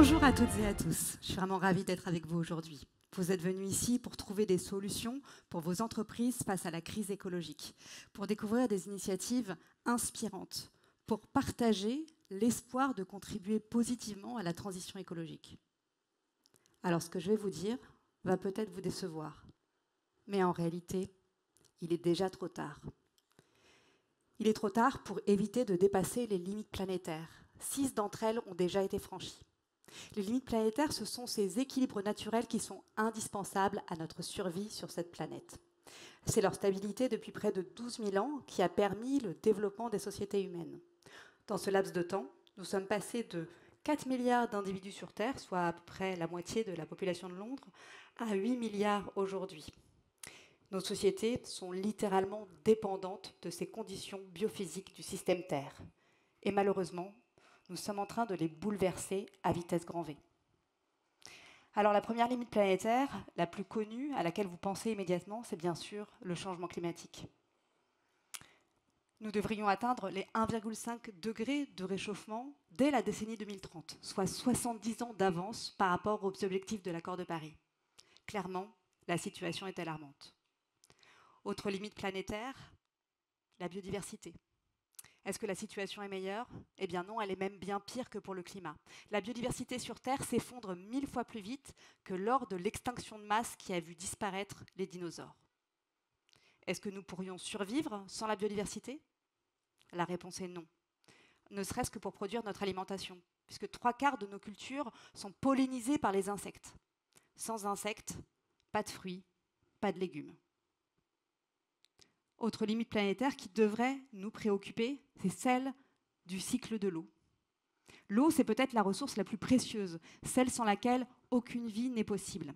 Bonjour à toutes et à tous, je suis vraiment ravie d'être avec vous aujourd'hui. Vous êtes venus ici pour trouver des solutions pour vos entreprises face à la crise écologique, pour découvrir des initiatives inspirantes, pour partager l'espoir de contribuer positivement à la transition écologique. Alors ce que je vais vous dire va peut-être vous décevoir, mais en réalité, il est déjà trop tard. Il est trop tard pour éviter de dépasser les limites planétaires. 6 d'entre elles ont déjà été franchies. Les limites planétaires, ce sont ces équilibres naturels qui sont indispensables à notre survie sur cette planète. C'est leur stabilité depuis près de 12 000 ans qui a permis le développement des sociétés humaines. Dans ce laps de temps, nous sommes passés de 4 milliards d'individus sur Terre, soit à peu près la moitié de la population de Londres, à 8 milliards aujourd'hui. Nos sociétés sont littéralement dépendantes de ces conditions biophysiques du système Terre. Et malheureusement, nous sommes en train de les bouleverser à vitesse grand V. Alors la première limite planétaire, la plus connue, à laquelle vous pensez immédiatement, c'est bien sûr le changement climatique. Nous devrions atteindre les 1,5 degrés de réchauffement dès la décennie 2030, soit 70 ans d'avance par rapport aux objectifs de l'accord de Paris. Clairement, la situation est alarmante. Autre limite planétaire, la biodiversité. Est-ce que la situation est meilleure? Eh bien non, elle est même bien pire que pour le climat. La biodiversité sur Terre s'effondre 1000 fois plus vite que lors de l'extinction de masse qui a vu disparaître les dinosaures. Est-ce que nous pourrions survivre sans la biodiversité? La réponse est non. Ne serait-ce que pour produire notre alimentation, puisque 3/4 de nos cultures sont pollinisées par les insectes. Sans insectes, pas de fruits, pas de légumes. Autre limite planétaire qui devrait nous préoccuper, c'est celle du cycle de l'eau. L'eau, c'est peut-être la ressource la plus précieuse, celle sans laquelle aucune vie n'est possible.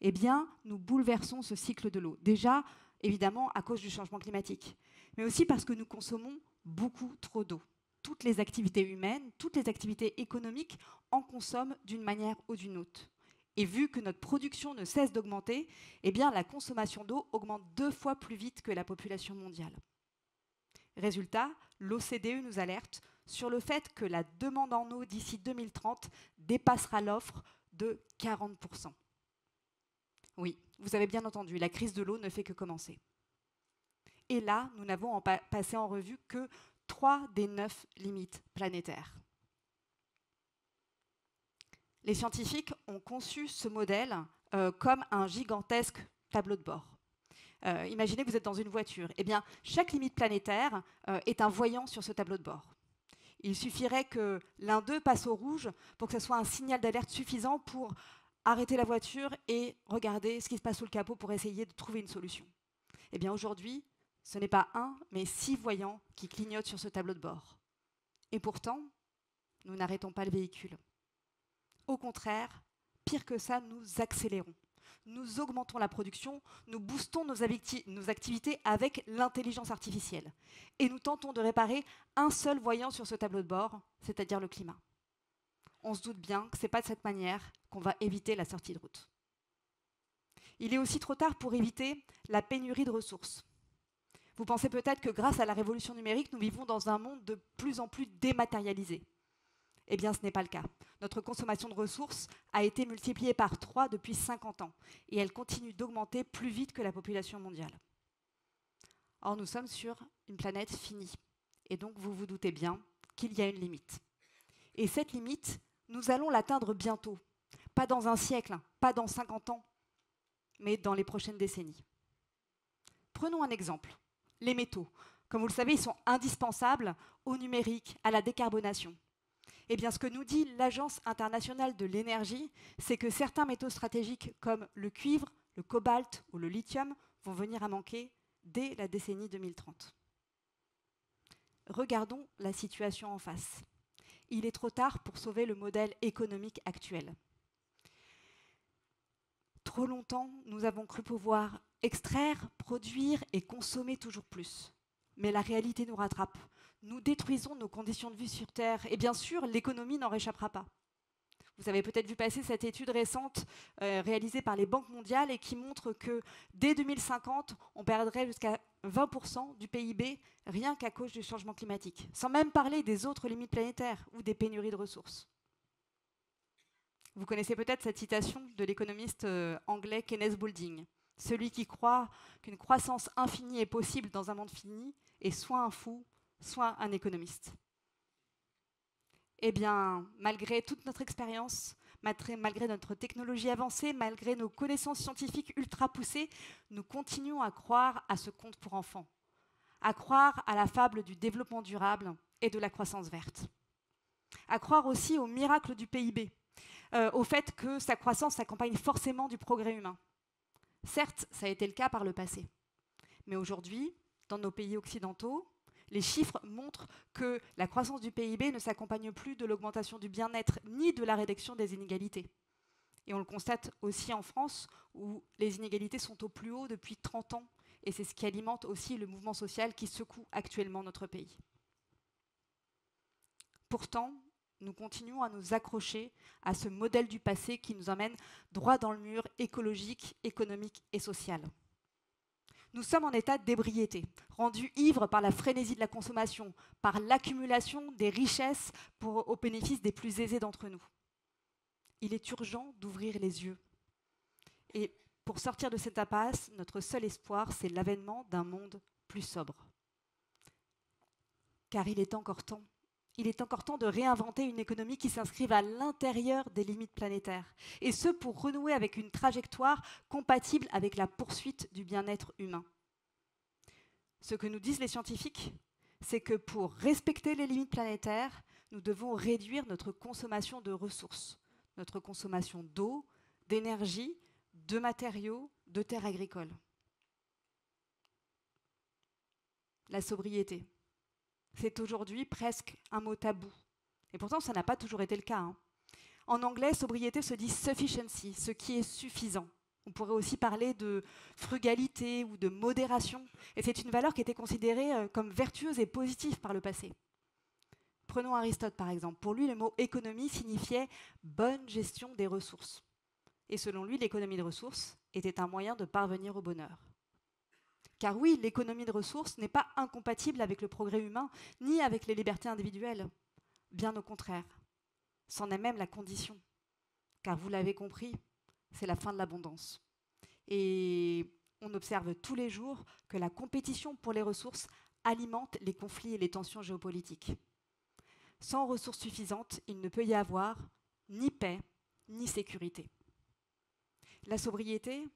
Eh bien, nous bouleversons ce cycle de l'eau. Déjà, évidemment, à cause du changement climatique, mais aussi parce que nous consommons beaucoup trop d'eau. Toutes les activités humaines, toutes les activités économiques en consomment d'une manière ou d'une autre. Et vu que notre production ne cesse d'augmenter, eh bien la consommation d'eau augmente 2 fois plus vite que la population mondiale. Résultat, l'OCDE nous alerte sur le fait que la demande en eau d'ici 2030 dépassera l'offre de 40%. Oui, vous avez bien entendu, la crise de l'eau ne fait que commencer. Et là, nous n'avons passé en revue que 3 des 9 limites planétaires. Les scientifiques ont conçu ce modèle comme un gigantesque tableau de bord. Imaginez que vous êtes dans une voiture. Eh bien, chaque limite planétaire est un voyant sur ce tableau de bord. Il suffirait que l'un d'eux passe au rouge pour que ce soit un signal d'alerte suffisant pour arrêter la voiture et regarder ce qui se passe sous le capot pour essayer de trouver une solution. Eh bien, aujourd'hui, ce n'est pas un, mais 6 voyants qui clignotent sur ce tableau de bord. Et pourtant, nous n'arrêtons pas le véhicule. Au contraire, pire que ça, nous accélérons. Nous augmentons la production, nous boostons nos activités avec l'intelligence artificielle. Et nous tentons de réparer un seul voyant sur ce tableau de bord, c'est-à-dire le climat. On se doute bien que ce n'est pas de cette manière qu'on va éviter la sortie de route. Il est aussi trop tard pour éviter la pénurie de ressources. Vous pensez peut-être que grâce à la révolution numérique, nous vivons dans un monde de plus en plus dématérialisé. Eh bien, ce n'est pas le cas. Notre consommation de ressources a été multipliée par 3 depuis 50 ans et elle continue d'augmenter plus vite que la population mondiale. Or, nous sommes sur une planète finie et donc vous vous doutez bien qu'il y a une limite. Et cette limite, nous allons l'atteindre bientôt. Pas dans un siècle, pas dans 50 ans, mais dans les prochaines décennies. Prenons un exemple. Les métaux. Comme vous le savez, ils sont indispensables au numérique, à la décarbonation. Eh bien, ce que nous dit l'Agence internationale de l'énergie, c'est que certains métaux stratégiques comme le cuivre, le cobalt ou le lithium vont venir à manquer dès la décennie 2030. Regardons la situation en face. Il est trop tard pour sauver le modèle économique actuel. Trop longtemps, nous avons cru pouvoir extraire, produire et consommer toujours plus. Mais la réalité nous rattrape. Nous détruisons nos conditions de vie sur Terre et bien sûr, l'économie n'en réchappera pas. Vous avez peut-être vu passer cette étude récente réalisée par les banques mondiales et qui montre que dès 2050, on perdrait jusqu'à 20% du PIB rien qu'à cause du changement climatique, sans même parler des autres limites planétaires ou des pénuries de ressources. Vous connaissez peut-être cette citation de l'économiste anglais Kenneth Boulding. Celui qui croit qu'une croissance infinie est possible dans un monde fini est soit un fou, soit un économiste. Eh bien, malgré toute notre expérience, malgré notre technologie avancée, malgré nos connaissances scientifiques ultra poussées, nous continuons à croire à ce conte pour enfants, à croire à la fable du développement durable et de la croissance verte, à croire aussi au miracle du PIB, au fait que sa croissance s'accompagne forcément du progrès humain. Certes, ça a été le cas par le passé, mais aujourd'hui, dans nos pays occidentaux, les chiffres montrent que la croissance du PIB ne s'accompagne plus de l'augmentation du bien-être ni de la réduction des inégalités. Et on le constate aussi en France, où les inégalités sont au plus haut depuis 30 ans, et c'est ce qui alimente aussi le mouvement social qui secoue actuellement notre pays. Pourtant, nous continuons à nous accrocher à ce modèle du passé qui nous emmène droit dans le mur écologique, économique et social. Nous sommes en état d'ébriété, rendus ivres par la frénésie de la consommation, par l'accumulation des richesses au bénéfice des plus aisés d'entre nous. Il est urgent d'ouvrir les yeux. Et pour sortir de cette impasse, notre seul espoir, c'est l'avènement d'un monde plus sobre. Car il est encore temps. Il est encore temps de réinventer une économie qui s'inscrive à l'intérieur des limites planétaires, et ce pour renouer avec une trajectoire compatible avec la poursuite du bien-être humain. Ce que nous disent les scientifiques, c'est que pour respecter les limites planétaires, nous devons réduire notre consommation de ressources, notre consommation d'eau, d'énergie, de matériaux, de terres agricoles. La sobriété. C'est aujourd'hui presque un mot tabou. Et pourtant, ça n'a pas toujours été le cas. En anglais, sobriété se dit sufficiency, ce qui est suffisant. On pourrait aussi parler de frugalité ou de modération. Et c'est une valeur qui était considérée comme vertueuse et positive par le passé. Prenons Aristote par exemple. Pour lui, le mot économie signifiait bonne gestion des ressources. Et selon lui, l'économie de ressources était un moyen de parvenir au bonheur. Car oui, l'économie de ressources n'est pas incompatible avec le progrès humain, ni avec les libertés individuelles. Bien au contraire. C'en est même la condition. Car vous l'avez compris, c'est la fin de l'abondance. Et on observe tous les jours que la compétition pour les ressources alimente les conflits et les tensions géopolitiques. Sans ressources suffisantes, il ne peut y avoir ni paix, ni sécurité. La sobriété,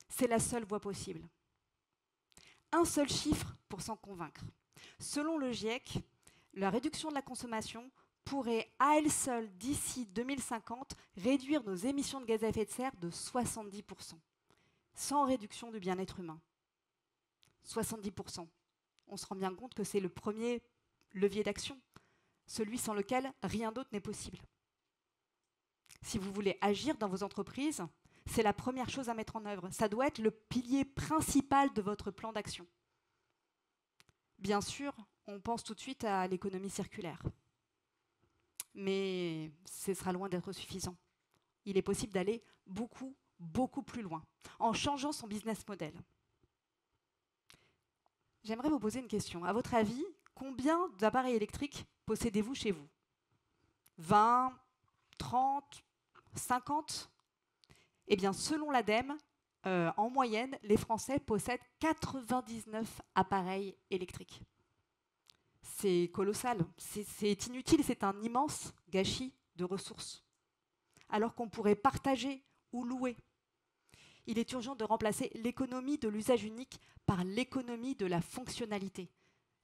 c'est la seule voie possible. Un seul chiffre pour s'en convaincre. Selon le GIEC, la réduction de la consommation pourrait à elle seule, d'ici 2050, réduire nos émissions de gaz à effet de serre de 70%, sans réduction du bien-être humain. 70%. On se rend bien compte que c'est le premier levier d'action, celui sans lequel rien d'autre n'est possible. Si vous voulez agir dans vos entreprises, c'est la première chose à mettre en œuvre. Ça doit être le pilier principal de votre plan d'action. Bien sûr, on pense tout de suite à l'économie circulaire. Mais ce sera loin d'être suffisant. Il est possible d'aller beaucoup, beaucoup plus loin, en changeant son business model. J'aimerais vous poser une question. À votre avis, combien d'appareils électriques possédez-vous chez vous? 20, 30, 50? Eh bien, selon l'ADEME, en moyenne, les Français possèdent 99 appareils électriques. C'est colossal, c'est inutile, c'est un immense gâchis de ressources, alors qu'on pourrait partager ou louer. Il est urgent de remplacer l'économie de l'usage unique par l'économie de la fonctionnalité,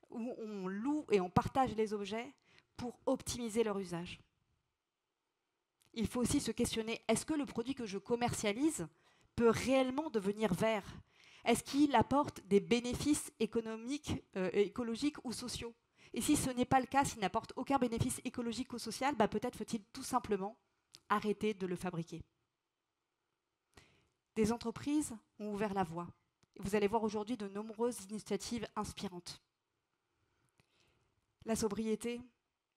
où on loue et on partage les objets pour optimiser leur usage. Il faut aussi se questionner, est-ce que le produit que je commercialise peut réellement devenir vert? Est-ce qu'il apporte des bénéfices économiques, écologiques ou sociaux? Et si ce n'est pas le cas, s'il n'apporte aucun bénéfice écologique ou social, peut-être faut-il tout simplement arrêter de le fabriquer. Des entreprises ont ouvert la voie. Vous allez voir aujourd'hui de nombreuses initiatives inspirantes. La sobriété,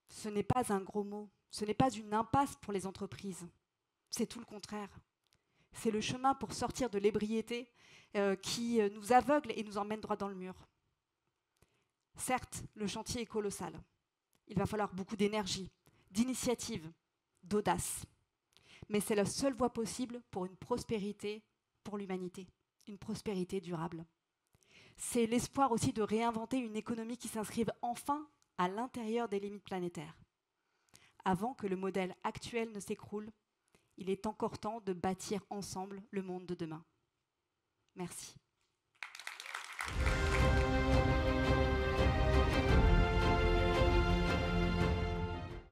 ce n'est pas un gros mot, ce n'est pas une impasse pour les entreprises, c'est tout le contraire. C'est le chemin pour sortir de l'ébriété qui nous aveugle et nous emmène droit dans le mur. Certes, le chantier est colossal. Il va falloir beaucoup d'énergie, d'initiative, d'audace. mais c'est la seule voie possible pour une prospérité pour l'humanité, une prospérité durable. C'est l'espoir aussi de réinventer une économie qui s'inscrive enfin à l'intérieur des limites planétaires. Avant que le modèle actuel ne s'écroule, il est encore temps de bâtir ensemble le monde de demain. Merci.